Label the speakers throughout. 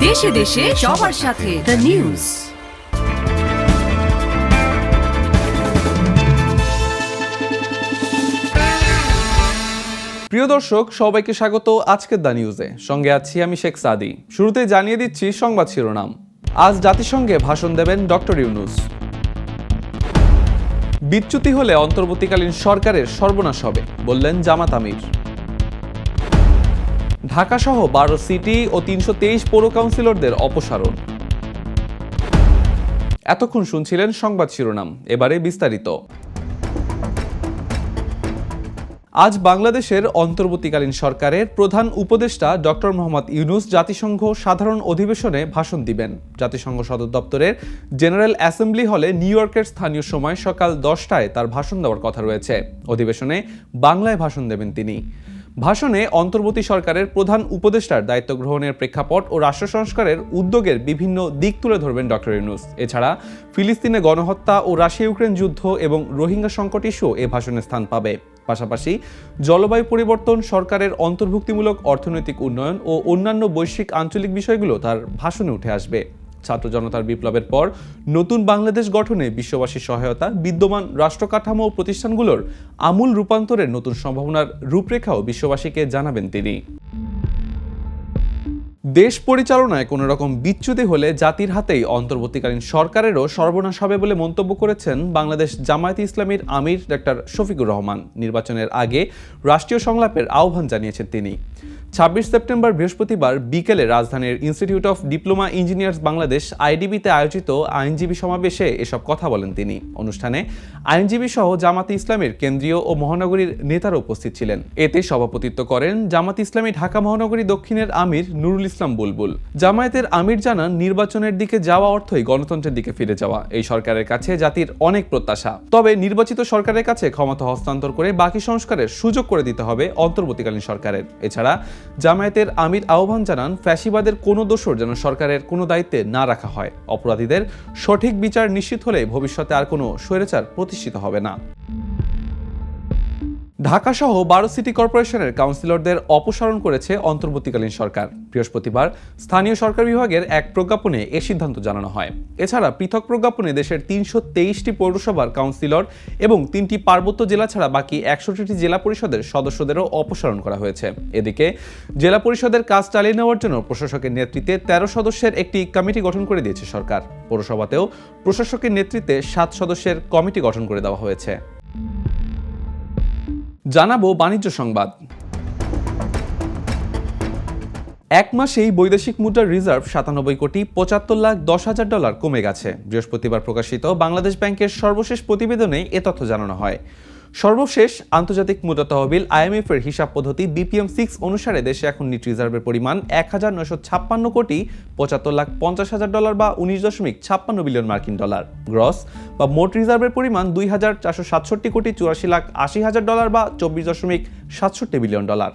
Speaker 1: দেশে দেশে সবার সাথে দ্য নিউজ।
Speaker 2: প্রিয় দর্শক, সবাইকে স্বাগত আজকের দ্য নিউজে। সঙ্গে আছি আমি শেখ সাদি। শুরুতে জানিয়ে দিচ্ছি সংবাদ শিরোনাম। আজ জাতিসংঘে ভাষণ দেবেন ডক্টর ইউনূস। বিচ্যুতি হলে অন্তর্বর্তীকালীন সরকারের সর্বনাশ হবে বললেন জামাত আমির। ঢাকাসহ 12 সিটি ও 323 পৌর কাউন্সিলরদের অপসারণ। এতক্ষণ শুনছিলেন সংবাদ শিরোনাম, এবারে বিস্তারিত। আজ বাংলাদেশের অন্তর্বর্তীকালীন সরকারের প্রধান উপদেষ্টা ডক্টর মোহাম্মদ ইউনূস জাতিসংঘ সাধারণ অধিবেশনে ভাষণ দিবেন। জাতিসংঘ সদর দপ্তরের জেনারেল অ্যাসেম্বলি হলে নিউ ইয়র্কের স্থানীয় সময় সকাল 10টায় তার ভাষণ দেওয়ার কথা রয়েছে। অধিবেশনে বাংলায় ভাষণ দেবেন তিনি। ভাষণে অন্তর্বর্তী সরকারের প্রধান উপদেষ্টার দায়িত্ব গ্রহণের প্রেক্ষাপট ও রাষ্ট্র সংস্কারের উদ্যোগের বিভিন্ন দিক তুলে ধরবেন ডক্টর ইউনূস। এছাড়া ফিলিস্তিনে গণহত্যা ও রাশিয়া ইউক্রেন যুদ্ধ এবং রোহিঙ্গা সংকট ইস্যু এ ভাষণে স্থান পাবে। পাশাপাশি জলবায়ু পরিবর্তন, সরকারের অন্তর্ভুক্তিমূলক অর্থনৈতিক উন্নয়ন ও অন্যান্য বৈশ্বিক আঞ্চলিক বিষয়গুলো তার ভাষণে উঠে আসবে। ছাত্র জনতার বিপ্লবের পর নতুন বাংলাদেশ গঠনে বিশ্ববাসীর সহায়তা, বিদ্যমান রাষ্ট্র কাঠামো ও প্রতিষ্ঠানগুলোর আমূল রূপান্তরের নতুন সম্ভাবনার রূপরেখাও বিশ্ববাসীকে জানাবেন তিনি। দেশ পরিচালনায় কোনো রকম বিচ্যুতি হলে জাতির হাতেই অন্তর্বর্তীকালীন সরকারেরও সর্বনাশ হবে বলে মন্তব্য করেছেন বাংলাদেশ জামায়াতে ইসলামীর আমির ডক্টর শফিকুর রহমান। নির্বাচনের আগে রাষ্ট্রীয় সংলাপের আহ্বান জানিয়েছেন তিনি। 26 সেপ্টেম্বর বৃহস্পতিবার বিকেলে রাজধানীর Institute of Diploma Engineers Bangladesh আইডিবিতে আয়োজিত আইনজীবী সমাবেশে এসব কথা বলেন তিনি। অনুষ্ঠানে আইনজীবী সহ জামাতে ইসলামীর কেন্দ্রীয় ও মহানগরীর নেতারা উপস্থিত ছিলেন। এতে সভাপতিত্ব করেন জামাতে ইসলামী ঢাকা মহানগরী দক্ষিণের আমির নুরুল ইসলাম বুলবুল। জামায়াতের আমির জানান, নির্বাচনের দিকে যাওয়া অর্থই গণতন্ত্রের দিকে ফিরে যাওয়া। এই সরকারের কাছে জাতির অনেক প্রত্যাশা, তবে নির্বাচিত সরকারের কাছে ক্ষমতা হস্তান্তর করে বাকি সংস্কারের সুযোগ করে দিতে হবে অন্তর্বর্তীকালীন সরকারের। এছাড়া জামায়াতের আমির আহ্বান জানান, ফ্যাসিবাদের কোনো দোষর যেন সরকারের কোনো দায়িত্বে না রাখা হয়। অপরাধীদের সঠিক বিচার নিশ্চিত হলে ভবিষ্যতে আর কোনো স্বৈরাচার প্রতিষ্ঠিত হবে না। ঢাকাসহ 12 সিটি কর্পোরেশনের কাউন্সিলরদের অপসারণ করেছে অন্তর্বর্তীকালীন সরকার। বৃহস্পতিবার স্থানীয় সরকার বিভাগের এক প্রজ্ঞাপনে এ সিদ্ধান্ত জানানো হয়। এছাড়া পৃথক প্রজ্ঞাপনে দেশের 323টি পৌরসভার কাউন্সিলর এবং 3টি পার্বত্য জেলা ছাড়া বাকি 61টি জেলা পরিষদের সদস্যদেরও অপসারণ করা হয়েছে। এদিকে জেলা পরিষদের কাজ চালিয়ে নেওয়ার জন্য প্রশাসকের নেতৃত্বে 13 সদস্যের একটি কমিটি গঠন করে দিয়েছে সরকার। পৌরসভাতেও প্রশাসকের নেতৃত্বে 7 সদস্যের কমিটি গঠন করে দেওয়া হয়েছে। জানাবো বাণিজ্য সংবাদ। এক মাসেই বৈদেশিক মুদ্রার রিজার্ভ 97,75,10,000 কমে গেছে। বৃহস্পতিবার প্রকাশিত বাংলাদেশ ব্যাংকের সর্বশেষ প্রতিবেদনে এ তথ্য জানানো হয়। সর্বশেষ আন্তর্জাতিক মুদ্রা তহবিল IMF এর হিসাব পদ্ধতি BPM-6 অনুসারে দেশে এখন নিট রিজার্ভের পরিমাণ 1,956,75,50,000 বা 19.56 বিলিয়ন মার্কিন ডলার। গ্রস বা মোট রিজার্ভের পরিমাণ 2,467,80,000 বা 24.67 বিলিয়ন ডলার।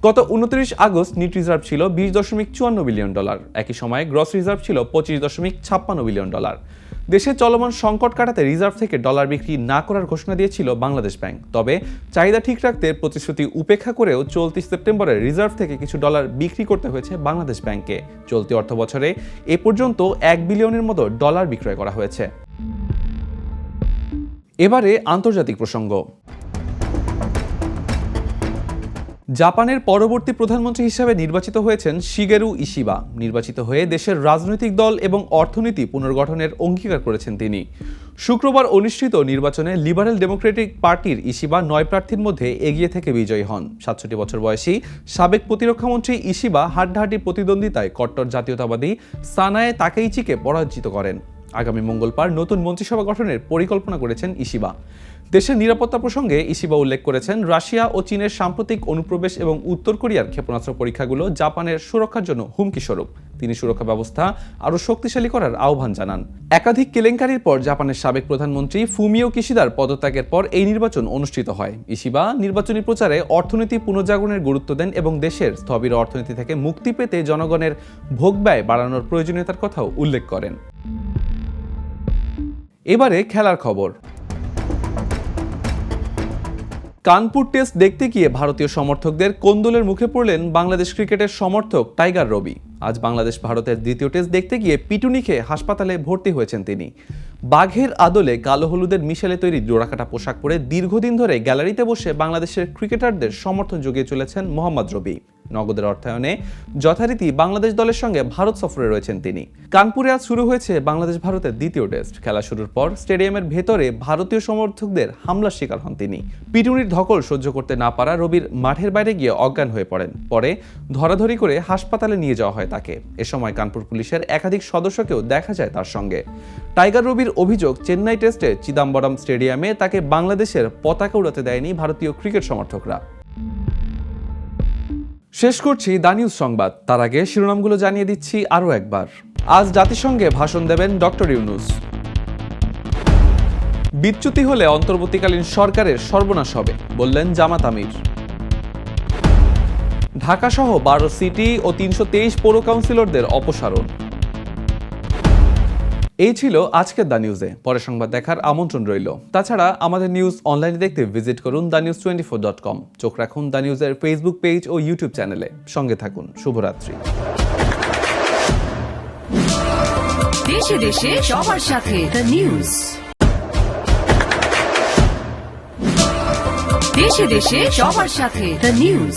Speaker 2: গত 29 আগস্ট নিট রিজার্ভ ছিল 20.54 বিলিয়ন ডলার। একই সময়ে গ্রস রিজার্ভ ছিল 25.56 বিলিয়ন ডলার। দেশে চলমান সংকট কাটাতে রিজার্ভ থেকে ডলার বিক্রি না করার ঘোষণা দিয়েছিল বাংলাদেশ ব্যাংক। তবে চাহিদা ঠিক রাখতে প্রতিশ্রুতি উপেক্ষা করেও চলতি সেপ্টেম্বরে রিজার্ভ থেকে কিছু ডলার বিক্রি করতে হয়েছে বাংলাদেশ ব্যাংকে। চলতি অর্থ বছরে এ পর্যন্ত 1 বিলিয়নের মতো ডলার বিক্রয় করা হয়েছে। এবারে আন্তর্জাতিক প্রসঙ্গ। জাপানের পরবর্তী প্রধানমন্ত্রী হিসেবে নির্বাচিত হয়েছেন শিগেরু ইশিবা। নির্বাচিত হয়ে দেশের রাজনৈতিক দল এবং অর্থনীতি পুনর্গঠনের অঙ্গীকার করেছেন তিনি। শুক্রবার অনুষ্ঠিত নির্বাচনে লিবারেল ডেমোক্রেটিক পার্টির ইশিবা 9 প্রার্থীর মধ্যে এগিয়ে থেকে বিজয়ী হন। 67 বছর বয়সী সাবেক প্রতিরক্ষামন্ত্রী ইশিবা হাড্ডাহাড্ডি প্রতিদ্বন্দ্বিতায় কট্টর জাতীয়তাবাদী সানায়ে তাকেইচিকে পরাজিত করেন। আগামী মঙ্গলবার নতুন মন্ত্রিসভা গঠনের পরিকল্পনা করেছেন ইশিবা। দেশের নিরাপত্তা প্রসঙ্গে ইশিবা উল্লেখ করেছেন, রাশিয়া ও চীনের সাম্প্রতিক অনুপ্রবেশ এবং উত্তর কোরিয়ার ক্ষেপণাস্ত্র পরীক্ষাগুলো জাপানের সুরক্ষার জন্য হুমকি স্বরূপ। তিনি সুরক্ষা ব্যবস্থা আরও শক্তিশালী করার আহ্বান জানান। একাধিক কেলেঙ্কারির পর জাপানের সাবেক প্রধানমন্ত্রী ফুমিও কিশিদার পদত্যাগের পর এই নির্বাচন অনুষ্ঠিত হয়। ইশিবা নির্বাচনী প্রচারে অর্থনীতি পুনর্জাগরণের গুরুত্ব দেন এবং দেশের স্থবির অর্থনীতি থেকে মুক্তি পেতে জনগণের ভোগ ব্যয় বাড়ানোর প্রয়োজনীয়তার কথাও উল্লেখ করেন। এবারে খেলার খবর। কানপুর টেস্ট দেখতে গিয়ে ভারতীয় সমর্থকদের কোন্দলের মুখে পড়লেন বাংলাদেশ ক্রিকেটের সমর্থক টাইগার রবি। আজ বাংলাদেশ ভারতের দ্বিতীয় টেস্ট দেখতে গিয়ে পিটুনি খেয়ে হাসপাতালে ভর্তি হয়েছেন তিনি। বাঘের আদলে কালো হলুদের মিশেলে তৈরি জোড়াকাটা পোশাক পরে দীর্ঘদিন ধরে গ্যালারিতে বসে বাংলাদেশের ক্রিকেটারদের সমর্থন জুগিয়ে চলেছেন মোহাম্মদ রবি। নগদের অর্থায়নে যথারীতি বাংলাদেশ দলের সঙ্গে ভারত সফরে রয়েছেন তিনি। কানপুরে আজ শুরু হয়েছে বাংলাদেশ ভারতের দ্বিতীয় টেস্ট। খেলা শুরুর পর স্টেডিয়ামের ভেতরে ভারতীয় সমর্থকদের হামলার শিকার হন তিনি। পিটুনির ধকল সহ্য করতে না পারা রবির মাঠের বাইরে গিয়ে অজ্ঞান হয়ে পড়েন। পরে ধরাধরি করে হাসপাতালে নিয়ে যাওয়া হয় তাকে। এ সময় কানপুর পুলিশের একাধিক সদস্যকেও দেখা যায় তার সঙ্গে। টাইগার রবির অভিযোগ, চেন্নাই টেস্টে চিদাম্বরম স্টেডিয়ামে তাকে বাংলাদেশের পতাকা উড়াতে দেয়নি ভারতীয় ক্রিকেট সমর্থকরা। শেষ করছি দা নিউজ সংবাদ। তার আগে শিরোনামগুলো জানিয়ে দিচ্ছি আরও একবার। আজ জাতিসংঘে ভাষণ দেবেন ডক্টর ইউনূস। বিচ্যুতি হলে অন্তর্বর্তীকালীন সরকারের সর্বনাশ হবে বললেন জামাত আমির। ঢাকা সহ 12 সিটি ও 323 পৌর কাউন্সিলরদের অপসারণ। এই ছিল আজকের দা নিউজে। পরে সংবাদ দেখার আমন্ত্রণ রইল। তাছাড়া আমাদের নিউজ অনলাইনে দেখতে ভিজিট করুন danews24.com। চোখ রাখুন দা নিউজের ফেসবুক পেজ ও ইউটিউব চ্যানেলে। সঙ্গে থাকুন। শুভরাত্রি।
Speaker 1: দেশে দেশে সবার সাথে দ্য নিউজ। দেশে দেশে সবার সাথে দ্য নিউজ।